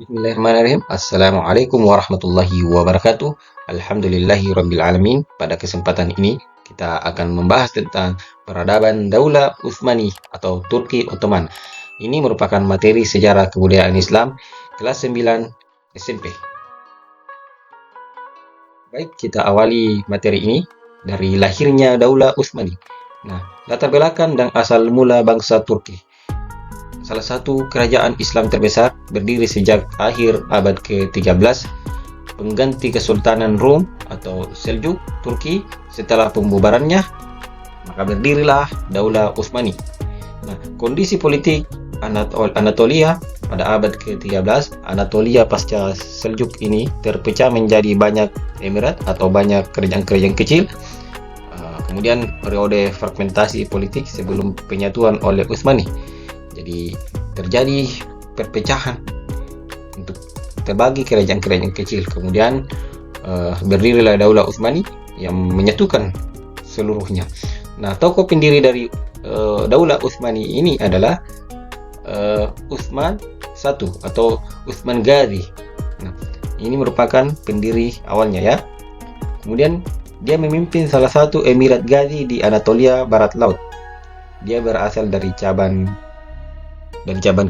Bismillahirrahmanirrahim. Assalamualaikum warahmatullahi wabarakatuh. Alhamdulillahi rabbil alamin. Pada kesempatan ini kita akan membahas tentang peradaban Daulah Utsmani atau Turki Ottoman. Ini merupakan materi sejarah kebudayaan Islam kelas 9 SMP. Baik, kita awali materi ini dari lahirnya Daulah Utsmani. Nah, latar belakang dan asal mula bangsa Turki. Salah satu kerajaan Islam terbesar, berdiri sejak akhir abad ke-13, pengganti Kesultanan Rom atau Seljuk Turki. Setelah pembubarannya, maka berdirilah Daulah Utsmani. Nah, kondisi politik Anatolia pada abad ke-13, Anatolia pasca Seljuk ini terpecah menjadi banyak emirat atau banyak kerajaan-kerajaan kecil. Kemudian periode fragmentasi politik sebelum penyatuan oleh Utsmani. Jadi terjadi perpecahan untuk terbagi kerajaan-kerajaan kecil. Kemudian berdirilah Daulah Utsmani yang menyatukan seluruhnya. Nah, tokoh pendiri dari Daulah Utsmani ini adalah Utsman I atau Utsman Ghazi. Nah, ini merupakan pendiri awalnya ya. Kemudian dia memimpin salah satu emirat Ghazi di Anatolia Barat Laut. Dia berasal dari cabang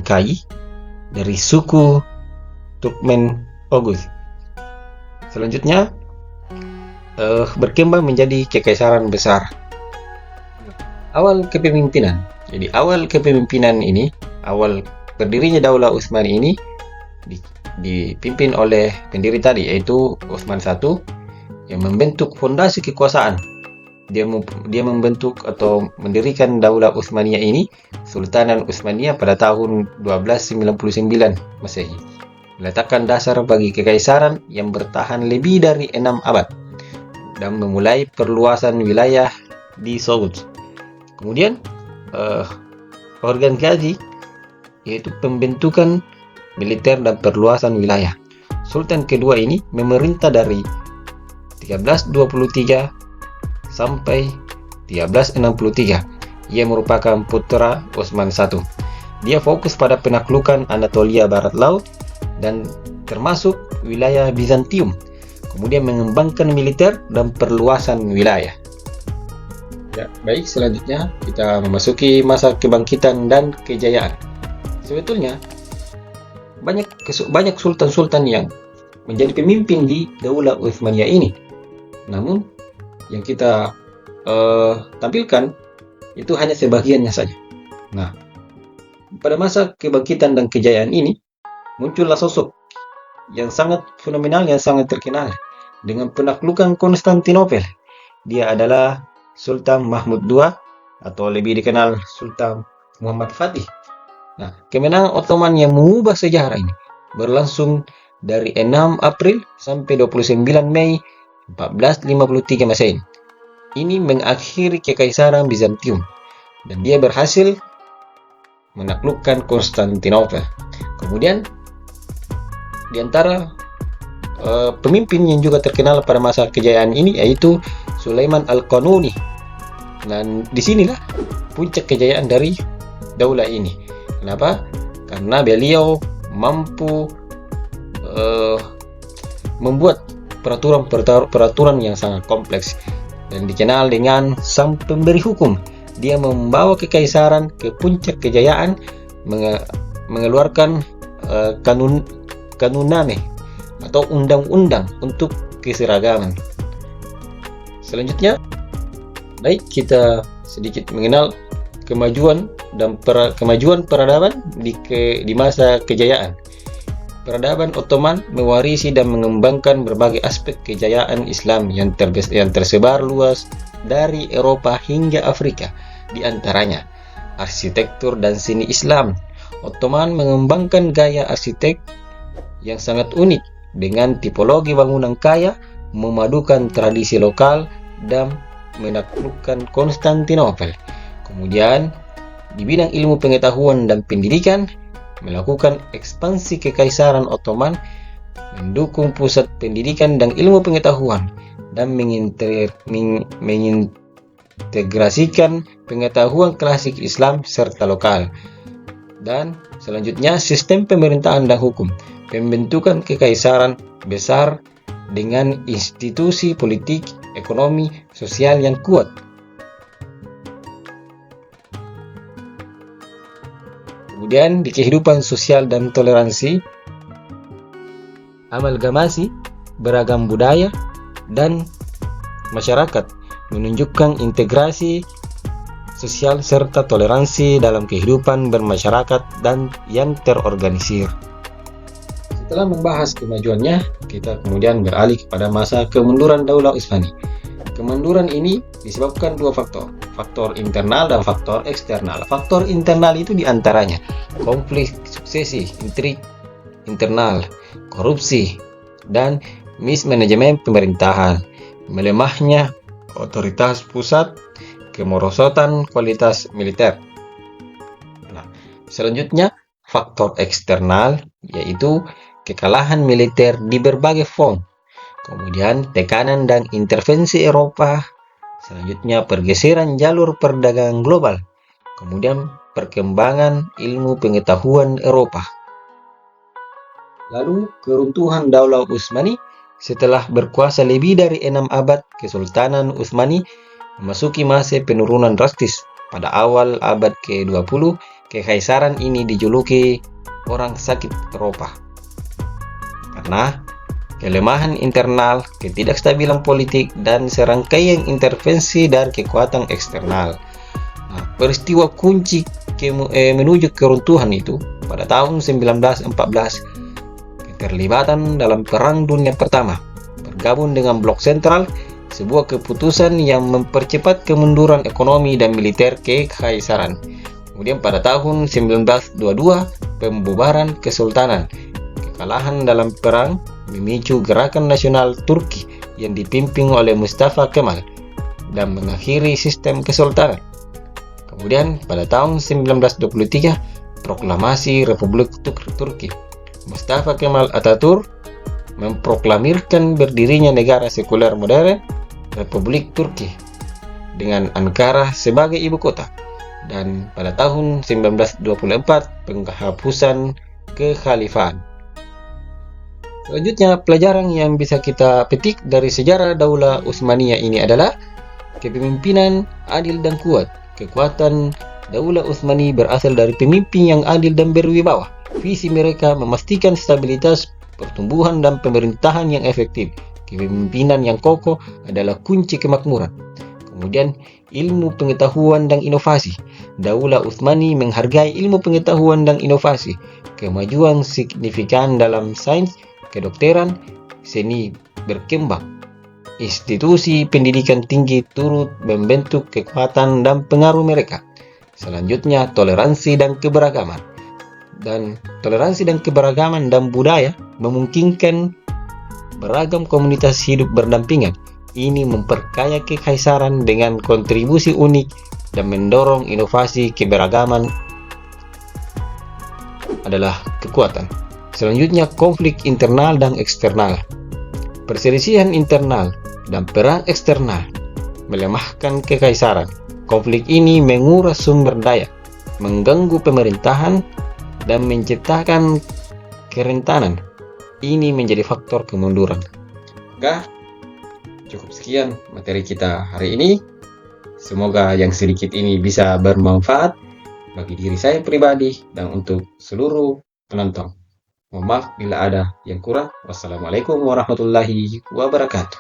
Kai dari suku Turkmen Oghuz. Selanjutnya berkembang menjadi kekaisaran besar. Awal kepemimpinan. Jadi awal kepemimpinan ini, awal berdirinya Daulah Utsmani ini dipimpin oleh pendiri tadi, yaitu Utsman I yang membentuk fondasi kekuasaan. Dia membentuk atau mendirikan Daulah Utsmaniyah ini, Sultanan Utsmaniyah, pada tahun 1299 Masehi. Meletakkan dasar bagi kekaisaran yang bertahan lebih dari 6 abad dan memulai perluasan wilayah di Soghuz. Kemudian organ Ghazi, yaitu pembentukan militer dan perluasan wilayah. Sultan kedua ini memerintah dari 1323 sampai 1363. Ia merupakan putra Utsman I. Dia fokus pada penaklukan Anatolia Barat Laut dan termasuk wilayah Bizantium. Kemudian mengembangkan militer dan perluasan wilayah. Ya, baik, selanjutnya kita memasuki masa kebangkitan dan kejayaan. Sebetulnya banyak sultan-sultan yang menjadi pemimpin di Daulah Utsmaniyah ini. Namun yang kita tampilkan itu hanya sebagiannya saja. Nah, pada masa kebangkitan dan kejayaan ini muncullah sosok yang sangat fenomenal, yang sangat terkenal dengan penaklukan Konstantinopel. Dia adalah Sultan Mahmud II atau lebih dikenal Sultan Muhammad Fatih. Nah, kemenangan Ottoman yang mengubah sejarah ini berlangsung dari 6 April sampai 29 Mei 1453 Masehi. Ini mengakhiri kekaisaran Bizantium dan dia berhasil menaklukkan Konstantinopel. Kemudian di antara pemimpin yang juga terkenal pada masa kejayaan ini yaitu Sulaiman Al-Qanuni. Dan disinilah puncak kejayaan dari daulah ini. Kenapa? Karena beliau mampu membuat peraturan yang sangat kompleks dan dikenal dengan sang pemberi hukum. Dia membawa kekaisaran ke puncak kejayaan, mengeluarkan kanuname atau undang-undang untuk keseragaman. Selanjutnya, baik, kita sedikit mengenal kemajuan peradaban di masa kejayaan. Peradaban Ottoman mewarisi dan mengembangkan berbagai aspek kejayaan Islam yang tersebar luas dari Eropa hingga Afrika. Di antaranya, arsitektur dan seni Islam. Ottoman mengembangkan gaya arsitek yang sangat unik dengan tipologi bangunan kaya, memadukan tradisi lokal dan menaklukkan Konstantinopel. Kemudian, di bidang ilmu pengetahuan dan pendidikan, melakukan ekspansi kekaisaran Ottoman, mendukung pusat pendidikan dan ilmu pengetahuan, dan mengintegrasikan pengetahuan klasik Islam serta lokal. Dan selanjutnya sistem pemerintahan dan hukum. Pembentukan kekaisaran besar dengan institusi politik, ekonomi, sosial yang kuat. Kemudian di kehidupan sosial dan toleransi, amalgamasi beragam budaya dan masyarakat menunjukkan integrasi sosial serta toleransi dalam kehidupan bermasyarakat dan yang terorganisir. Setelah membahas kemajuannya, kita kemudian beralih kepada masa kemunduran Daulah Utsmani. Kemunduran ini disebabkan dua faktor, faktor internal dan faktor eksternal. Faktor internal itu diantaranya konflik suksesi, intrik internal, korupsi, dan mismanajemen pemerintahan, melemahnya otoritas pusat, kemerosotan kualitas militer. Nah, selanjutnya faktor eksternal yaitu kekalahan militer di berbagai front, kemudian tekanan dan intervensi Eropa, selanjutnya pergeseran jalur perdagangan global, kemudian perkembangan ilmu pengetahuan Eropa. Lalu keruntuhan Daulah Utsmani setelah berkuasa lebih dari 6 abad, Kesultanan Utsmani memasuki masa penurunan drastis. Pada awal abad ke-20, kekaisaran ini dijuluki orang sakit Eropa. Karena kelemahan internal, ketidakstabilan politik, dan serangkaian intervensi dari kekuatan eksternal. Nah, peristiwa kunci menuju keruntuhan itu pada tahun 1914, keterlibatan dalam Perang Dunia Pertama, bergabung dengan Blok Sentral, sebuah keputusan yang mempercepat kemunduran ekonomi dan militer kekaisaran. Kemudian pada tahun 1922, pembubaran kesultanan. Kekalahan dalam perang memicu gerakan nasional Turki yang dipimpin oleh Mustafa Kemal dan mengakhiri sistem kesultanan. Kemudian pada tahun 1923, proklamasi Republik Turki. Mustafa Kemal Atatürk memproklamirkan berdirinya negara sekuler modern, Republik Turki, dengan Ankara sebagai ibu kota. Dan pada tahun 1924, penghapusan kekhalifahan. Selanjutnya, pelajaran yang bisa kita petik dari sejarah Daulah Utsmaniyah ini adalah kepemimpinan adil dan kuat. Kekuatan Daulah Utsmani berasal dari pemimpin yang adil dan berwibawa. Visi mereka memastikan stabilitas, pertumbuhan, dan pemerintahan yang efektif. Kepemimpinan yang kokoh adalah kunci kemakmuran. Kemudian, ilmu pengetahuan dan inovasi. Daulah Utsmani menghargai ilmu pengetahuan dan inovasi. Kemajuan signifikan dalam sains, kedokteran, seni berkembang. Institusi pendidikan tinggi turut membentuk kekuatan dan pengaruh mereka. Selanjutnya, toleransi dan keberagaman. Dan toleransi dan keberagaman dan budaya memungkinkan beragam komunitas hidup berdampingan. Ini memperkaya kekaisaran dengan kontribusi unik dan mendorong inovasi. Keberagaman adalah kekuatan. Selanjutnya, konflik internal dan eksternal. Perselisihan internal dan perang eksternal melemahkan kekaisaran. Konflik ini menguras sumber daya, mengganggu pemerintahan, dan menciptakan kerentanan. Ini menjadi faktor kemunduran. Oke, cukup sekian materi kita hari ini. Semoga yang sedikit ini bisa bermanfaat bagi diri saya pribadi dan untuk seluruh penonton. Mohon maaf bila ada yang kurang. Wassalamualaikum warahmatullahi wabarakatuh.